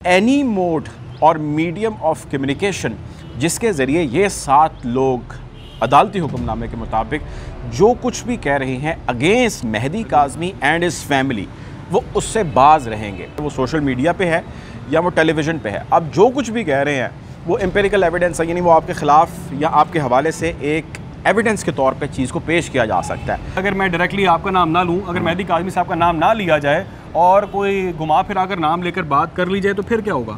Any mode और medium of communication जिसके ज़रिए ये 7 लोग अदालती हुक्मनामे के मुताबिक जो कुछ भी कह रहे हैं against Mehdi Kazmi and his family, वो उससे बाज रहेंगे। वो सोशल मीडिया पे है या वो टेलीविज़न पे है, अब जो कुछ भी कह रहे हैं वो एम्पिरिकल एविडेंस है, यानी वो आपके ख़िलाफ़ या आपके हवाले से एक एविडेंस के तौर पे चीज़ को पेश किया जा सकता है। अगर मैं डायरेक्टली आपका नाम ना लूँ, अगर मेहदी काज़मी साहब का नाम ना लिया जाए और कोई घुमा फिरा कर नाम लेकर बात कर ली जाए तो फिर क्या होगा?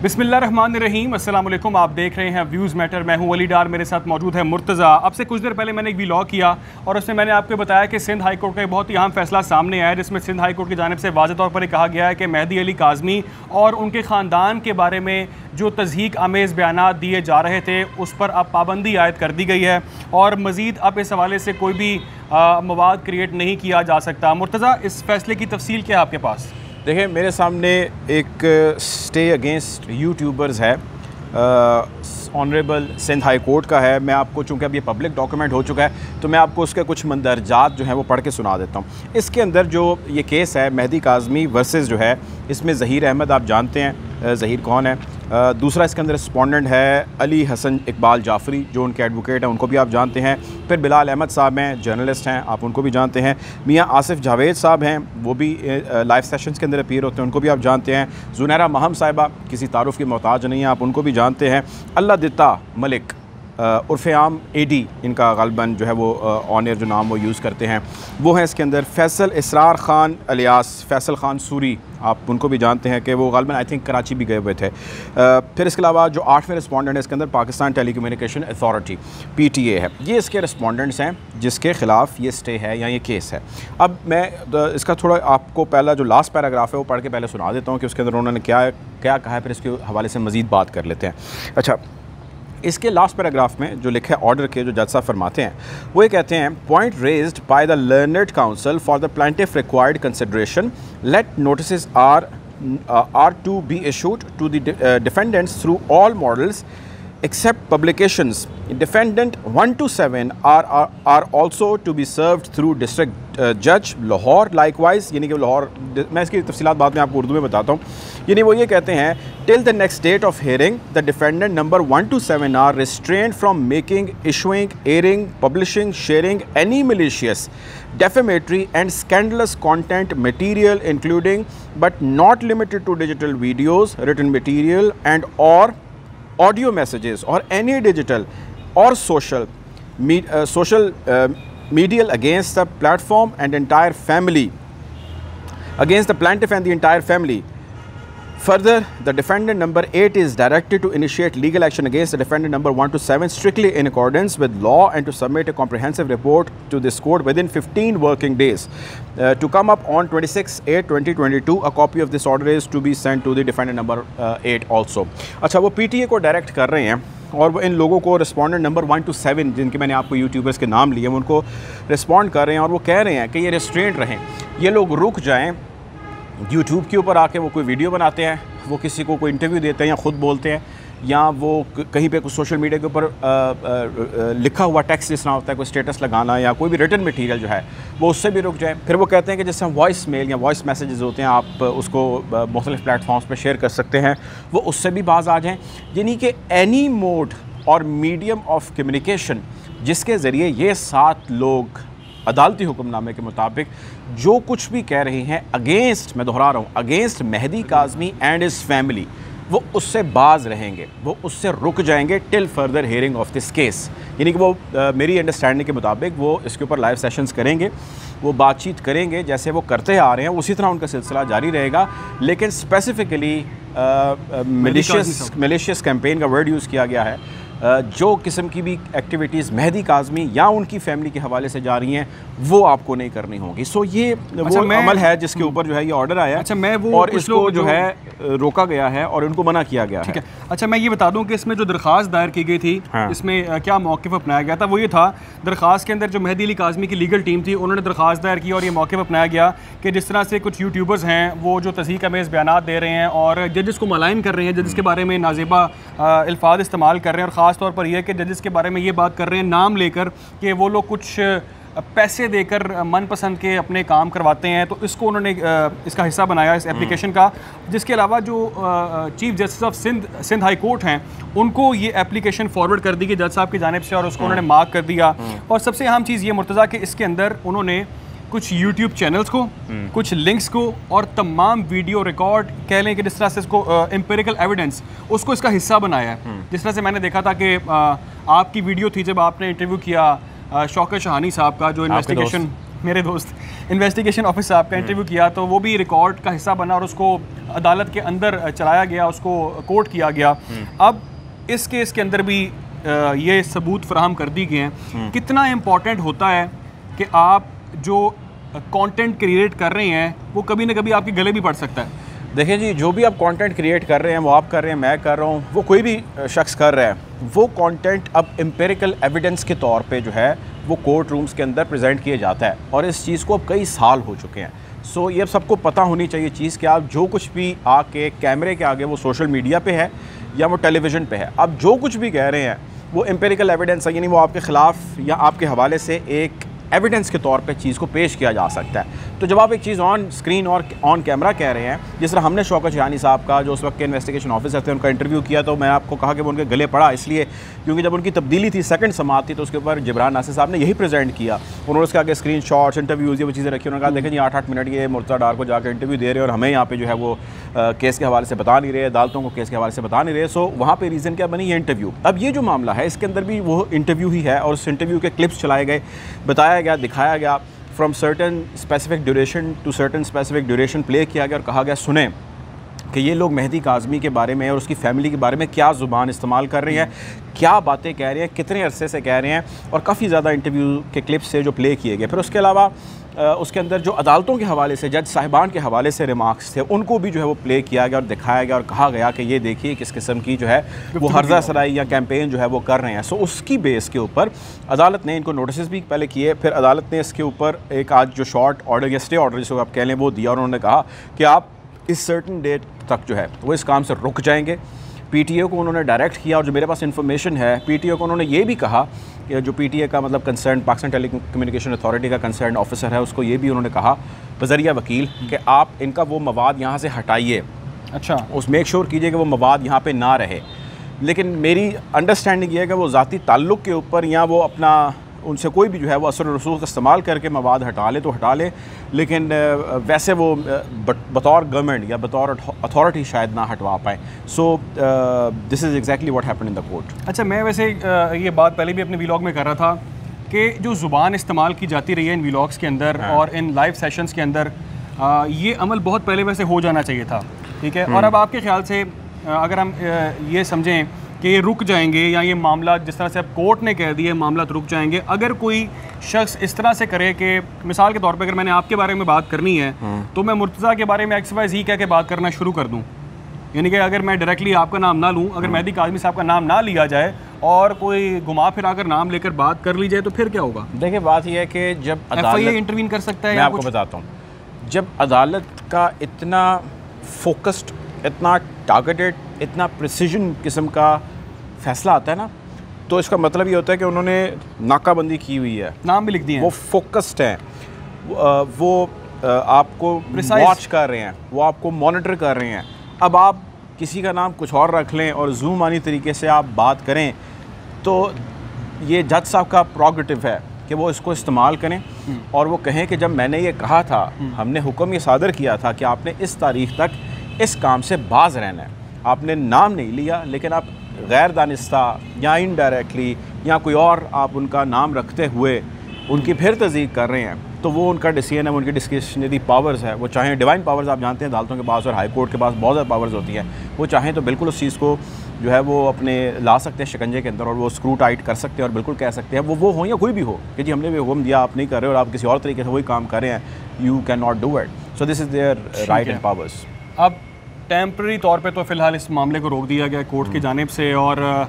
बिस्मिल्लाहिर्रहमानिर्रहीम, अस्सलाम वालेकुम। आप देख रहे हैं व्यूज़ मैटर। मैं हूं वली डार, मेरे साथ मौजूद है मुर्तज़ा। अब से कुछ देर पहले मैंने एक व्लॉग किया और उसमें मैंने आपको बताया कि सिंध हाई कोर्ट का एक बहुत ही अहम फैसला सामने आया है, जिसमें सिंध हाई कोर्ट की जानिब से वाज़ेह तौर पर कहा गया है कि मेहदी अली काज़मी और उनके ख़ानदान के बारे में जो तज़हीक आमेज़ बयानात दिए जा रहे थे उस पर अब पाबंदी आयद कर दी गई है और मज़ीद अब इस हवाले से कोई भी मवाद क्रिएट नहीं किया जा सकता। मुर्तज़ा, इस फैसले की तफसील क्या है आपके पास? देखिए, मेरे सामने एक स्टे अगेंस्ट यूट्यूबर्स है, ऑनरेबल सिंध हाई कोर्ट का है। मैं आपको, चूँकि अब ये पब्लिक डॉक्यूमेंट हो चुका है, तो मैं आपको उसके कुछ मंदरजात जो हैं वो पढ़ के सुना देता हूँ। इसके अंदर जो ये केस है मेहदी काज़मी वर्सेस जो है, इसमें ज़हीर अहमद, आप जानते हैं ज़हीर कौन है। दूसरा इसके अंदर रिस्पोंडेंट है अली हसन इकबाल जाफरी, जो उनके एडवोकेट हैं, उनको भी आप जानते हैं। फिर बिलाल अहमद साहब हैं, जर्नलिस्ट हैं, आप उनको भी जानते हैं। मियाँ आसिफ जावेद साहब हैं, वो भी लाइव सेशंस के अंदर अपीयर होते हैं, उनको भी आप जानते हैं। ज़ुनैरा महम साहिबा किसी तारुफ़ की मोहताज नहीं है, आप उनको भी जानते हैं। अल्लाह दित्ता मलिक उर्फ़ आम एडी, इनका ग़ालिबन जो है वो ऑनर जो नाम वो यूज़ करते हैं, वो हैं इसके अंदर। फैसल इसरार ख़ान अलियास फैसल ख़ान सूरी, आप उनको भी जानते हैं कि वो ग़ालिबन आई थिंक कराची भी गए हुए थे। फिर इसके अलावा जो 8वें रिस्पोंडेंट है इसके अंदर पाकिस्तान टेलीकम्युनिकेशन अथॉरिटी PTA है। ये इसके रिस्पोंडेंट्स हैं जिसके ख़िलाफ़ ये स्टे है या ये केस है। अब मैं इसका थोड़ा आपको पहला जो लास्ट पैराग्राफ है वो पढ़ के पहले सुना देता हूँ कि उसके अंदर उन्होंने क्या क्या कहा है, फिर इसके हवाले से मज़ीद बात कर लेते हैं। अच्छा, इसके लास्ट पैराग्राफ में जो लिखा है ऑर्डर के, जो जज साहब फरमाते हैं, वो ये कहते हैं, point raised by the learned counsel for the plaintiff required consideration, let notice are to be issued to the defendants through all models except publications. Defendant 1 to 7 are also to be served through district judge Lahore likewise, यानी कि लाहौर, मैं इसकी तफसीलात बाद में आपको उर्दू में बताता हूँ। यानी वो ये कहते हैं, till the next date of hearing the defendant number 1 to 7 are restrained from making, issuing, airing, publishing, sharing any malicious, defamatory and scandalous content material including but not limited to digital videos, written material and or audio messages or any digital or social medial against the platform and entire family, against the plaintiff and the entire family. Further, the defendant number 8 is directed to initiate legal action against the defendant number 1 to 7 strictly in accordance with law and to submit a comprehensive report to this court within 15 working days. To come up on 26/8/2022, a copy of this order is to be sent to the defendant number 8 also. अच्छा, वो PTA को direct कर रहे हैं और वो इन लोगों को रिस्पोंडेंट नंबर 1 to 7, जिनके मैंने आपको यूट्यूबर्स के नाम लिए, उनको रिस्पॉन्ड कर रहे हैं और वो कह रहे हैं कि ये रेस्ट्रेंट रहें, ये लोग रुक जाएँ। यूट्यूब के ऊपर आके वो कोई वीडियो बनाते हैं, वो किसी को कोई इंटरव्यू देते हैं या ख़ुद बोलते हैं, या वो कहीं पे कुछ सोशल मीडिया के ऊपर लिखा हुआ टेक्स्ट जिस तरह होता है, कोई स्टेटस लगाना या कोई भी रिटन मटेरियल जो है वो उससे भी रुक जाए। फिर वो कहते हैं कि जैसे वॉइस मेल या वॉइस मैसेजेस होते हैं, आप उसको मुख्तलिफ प्लेटफॉर्म्स पे शेयर कर सकते हैं, वो उससे भी बाज आ जाएँ। यानी कि एनी मोड और मीडियम ऑफ कम्युनिकेशन जिसके ज़रिए ये 7 लोग अदालती हुक्मनामे के मुताबिक जो कुछ भी कह रहे हैं अगेंस्ट, मैं दोहरा रहा हूँ, against Mehdi Kazmi and his family, वो उससे बाज रहेंगे, वो उससे रुक जाएंगे till further hearing of this case. यानी कि वो मेरी अंडरस्टैंडिंग के मुताबिक वो इसके ऊपर लाइव सेशंस करेंगे, वो बातचीत करेंगे जैसे वो करते आ रहे हैं, उसी तरह उनका सिलसिला जारी रहेगा। लेकिन स्पेसिफ़िकली मिलिशियस कैंपेन का वर्ड यूज़ किया गया है। जो किस्म की भी एक्टिविटीज़ मेहदी काज़मी या उनकी फैमिली के हवाले से जा रही हैं वो आपको नहीं करनी होगी। सो ये वो अमल है जिसके ऊपर जो है ये ऑर्डर आया है। अच्छा, मैं वो और इसको जो है रोका गया है और उनको मना किया गया है। अच्छा, मैं ये बता दूं कि इसमें जो दरख्वास्त दायर की गई थी, हाँ, इसमें क्या मौक़िफ़ अपनाया गया था, वो ये था, दरख्वास्त के अंदर जो मेहदी अली काज़मी की लीगल टीम थी उन्होंने दरख्वास्त दायर की और ये मौक़िफ़ अपनाया गया कि जिस तरह से कुछ यूट्यूबर्स हैं वो जो तज़हीक अमेज़ बयानात दे रहे हैं और जजेस को मलाइन कर रहे हैं, जजेस के बारे में नाज़ेबा अल्फाज इस्तेमाल कर रहे हैं, और ख़ास तौर पर यह कि जजेस के बारे में ये बात कर रहे हैं नाम लेकर कि वो लोग कुछ पैसे देकर मनपसंद के अपने काम करवाते हैं, तो इसको उन्होंने इसका हिस्सा बनाया इस एप्लीकेशन का। जिसके अलावा जो chief justice of Sindh high court हैं, उनको ये एप्लीकेशन फॉरवर्ड कर दी गई जज साहब की जानिब से और उसको उन्होंने मार्क कर दिया। और सबसे अहम चीज़ ये मुर्तज़ा कि इसके अंदर उन्होंने कुछ यूट्यूब चैनल्स को, कुछ लिंक्स को और तमाम वीडियो रिकॉर्ड कह लें कि जिस तरह से इसको एम्पिरिकल एविडेंस उसको इसका हिस्सा बनाया है। जिस तरह से मैंने देखा था कि आपकी वीडियो थी जब आपने इंटरव्यू किया शौकत शाहानी साहब का, जो इन्वेस्टिगेशन मेरे दोस्त इन्वेस्टिगेशन ऑफिस साहब का इंटरव्यू किया, तो वो भी रिकॉर्ड का हिस्सा बना और उसको अदालत के अंदर चलाया गया, उसको कोर्ट किया गया। अब इस केस के अंदर भी ये सबूत फराहम कर दी गए हैं। कितना इम्पोर्टेंट होता है कि आप जो कंटेंट क्रिएट कर रहे हैं वो कभी ना कभी आपके गले भी पड़ सकता है। देखिए जी, जो भी आप कंटेंट क्रिएट कर रहे हैं, वो आप कर रहे हैं, मैं कर रहा हूँ, वो कोई भी शख्स कर रहा है, वो कंटेंट अब एम्पिरिकल एविडेंस के तौर पे जो है वो कोर्ट रूम्स के अंदर प्रेजेंट किया जाता है। और इस चीज़ को अब कई साल हो चुके हैं। सो ये सबको पता होनी चाहिए चीज़ कि आप जो कुछ भी आके कैमरे के आगे, वो सोशल मीडिया पे है या वो टेलीविज़न पे है, आप जो कुछ भी कह रहे हैं वो एम्पिरिकल एविडेंस है, यानी वो आपके ख़िलाफ़ या आपके हवाले से एक एविडेंस के तौर पे चीज़ को पेश किया जा सकता है। तो जब आप एक चीज़ ऑन स्क्रीन और ऑन कैमरा कह रहे हैं, जिस तरह हमने शौकत शाहानी साहब का, जो उस वक्त के इन्वेस्टिगेशन ऑफिसर थे, उनका इंटरव्यू किया, तो मैं आपको कहा कि वो उनके गले पड़ा इसलिए क्योंकि जब उनकी तब्दीली थी, सेकंड समाअत थी, तो उसके ऊपर जिब्रान नासिर साहब ने यही प्रेजेंट किया। उन्होंने उसके आगे स्क्रीन शॉट्स, इंटरव्यूज़, ये वो चीज़ें रखी। उन्होंने कहा देखें जी 8-8 मिनट ये मुर्तज़ा डार को जाकर इंटरव्यू दे रहे हैं और हमें यहाँ पे जो है वो केस के हवाले से बता नहीं रहे, अदालतों को केस के हवाले से बता नहीं रहे। सो वहाँ पर रीज़न क्या बनी, ये इंटरव्यू। अब ये जो मामला है इसके अंदर भी वो इंटरव्यू ही है और उस इंटरव्यू के क्लिप्स चलाए गए, बताया गया, दिखाया गया, from certain specific duration to certain specific duration play किया गया और कहा गया सुने कि ये लोग मेहदी काज़मी के बारे में और उसकी फ़ैमिली के बारे में क्या ज़ुबान इस्तेमाल कर रही हैं, क्या बातें कह रहे हैं, कितने अरसे से कह रहे हैं, और काफ़ी ज़्यादा इंटरव्यू के क्लिप्स से जो प्ले किए गए। फिर उसके अलावा उसके अंदर जो अदालतों के हवाले से, जज साहिबान के हवाले से रिमार्क्स थे, उनको भी जो है वो प्ले किया गया और दिखाया गया और कहा गया कि ये देखिए किस किस्म की जो है वो हर्जा सराई या कैंपेन जो है वो कर रहे हैं। सो उसकी बेस के ऊपर अदालत ने इनको नोटिस भी पहले किए, फिर अदालत ने इसके ऊपर एक आज जो शॉर्ट ऑर्डर या स्टे ऑर्डर जिसको आप कह लें वो दिया और उन्होंने कहा कि आप इस सर्टन डेट तक जो है वो इस काम से रुक जाएंगे। पीटीए को उन्होंने डायरेक्ट किया और जो मेरे पास इन्फॉर्मेशन है, पीटीए को उन्होंने ये भी कहा कि जो पीटीए का मतलब कंसर्न पाकिस्तान टेलीकम्युनिकेशन अथॉरिटी का कंसर्न ऑफिसर है, उसको ये भी उन्होंने कहा बज़रिया वकील कि आप इनका वो मवाद यहाँ से हटाइए। अच्छा, उस मेक श्योर कीजिए कि वो मवाद यहाँ पे ना रहे। लेकिन मेरी अंडरस्टैंडिंग ये है कि वो ज़ाती ताल्लुक़ के ऊपर या वो अपना उनसे कोई भी जो है वो असर और रसूख का इस्तेमाल करके मवाद हटा ले तो हटा ले, लेकिन वैसे वो बतौर गवर्नमेंट या बतौर अथॉरिटी शायद ना हटवा पाएँ। सो this is exactly what happened in the court. अच्छा, मैं वैसे ये बात पहले भी अपने व्लॉग में कर रहा था कि जो ज़ुबान इस्तेमाल की जाती रही है इन व्लॉग्स के अंदर और इन लाइव सेशंस के अंदर, ये अमल बहुत पहले वैसे हो जाना चाहिए था, ठीक है। और अब आपके ख्याल से अगर हम ये समझें कि ये रुक जाएंगे या ये मामला जिस तरह से अब कोर्ट ने कह दिया मामला तो रुक जाएंगे, अगर कोई शख्स इस तरह से करे कि मिसाल के तौर पे अगर मैंने आपके बारे में बात करनी है तो मैं मुर्तज़ा के बारे में XYZ कह के बात करना शुरू कर दूं, यानी कि अगर मैं डायरेक्टली आपका नाम ना लूं, अगर मेहदी काज़मी साहब का नाम ना लिया जाए और कोई घुमा फिरा कर नाम लेकर बात कर ली जाए, तो फिर क्या होगा? देखिए बात यह है कि जब FIA इंटरवीन कर सकता है। मैं आपको बताता हूँ, जब अदालत का इतना फोकस्ड, इतना टारगेटेड, इतना प्रिसीजन किस्म का फैसला आता है ना, तो इसका मतलब ये होता है कि उन्होंने नाकाबंदी की हुई है, नाम भी लिख दिए हैं, वो फोकस्ड हैं, वो आपको वॉच कर रहे हैं, वो आपको मॉनिटर कर रहे हैं। अब आप किसी का नाम कुछ और रख लें और जूम आनी तरीके से आप बात करें, तो ये जज साहब का प्रोगेटिव है कि वो इसको इस्तेमाल करें और वो कहें कि जब मैंने ये कहा था, हमने हुक्म ये सादर किया था कि आपने इस तारीख़ तक इस काम से बाज रहना है, आपने नाम नहीं लिया, लेकिन आप गैर दानिस्ता या इनडायरेक्टली या कोई और आप उनका नाम रखते हुए उनकी फिर तज़दीक कर रहे हैं, तो वो उनका डिसीजन है, उनकी डिस्क्रिशनरी पावर्स है। वो चाहें डिवाइन पावर्स, आप जानते हैं अदालतों के पास और हाई कोर्ट के पास बहुत ज़्यादा पावर्स होती हैं, वो चाहें तो बिल्कुल उस चीज़ को जो है वो अपने ला सकते हैं शिकंजे के अंदर और वो स्क्रू टाइट कर सकते हैं और बिल्कुल कह सकते हैं वो हो या कोई भी हो कि जी हमने भी हुक्म दिया, आप नहीं कर रहे और आप किसी और तरीके से वही काम कर रहे हैं, you can not do it. So this is their right and powers. अब टेम्प्रेरी तौर पे तो फ़िलहाल इस मामले को रोक दिया गया कोर्ट की जानिब से, और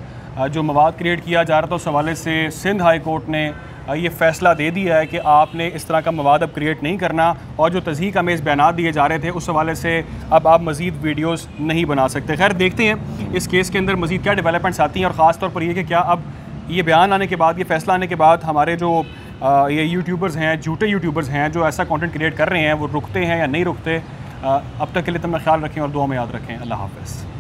जो मवाद क्रिएट किया जा रहा था उस हवाले से सिंध हाई कोर्ट ने ये फ़ैसला दे दिया है कि आपने इस तरह का मवाद अब क्रिएट नहीं करना, और जो तज़हीक अमेज़ बयानात दिए जा रहे थे उस हवाले से अब आप मज़ीद वीडियोज़ नहीं बना सकते। खैर देखते हैं इस केस के अंदर मज़ीद क्या डेवलपमेंट्स आती हैं, और ख़ास तौर पर ये कि क्या अब ये बयान आने के बाद, ये फ़ैसला आने के बाद हमारे जो ये यूट्यूबर्स हैं, झूठे यूट्यूबर्स हैं जो ऐसा कंटेंट क्रिएट कर रहे हैं, वो रुकते हैं या नहीं रुकते। अब तक के लिए तो मैं ख्याल रखें और दुआ में याद रखें। अल्लाह हाफ़िज़।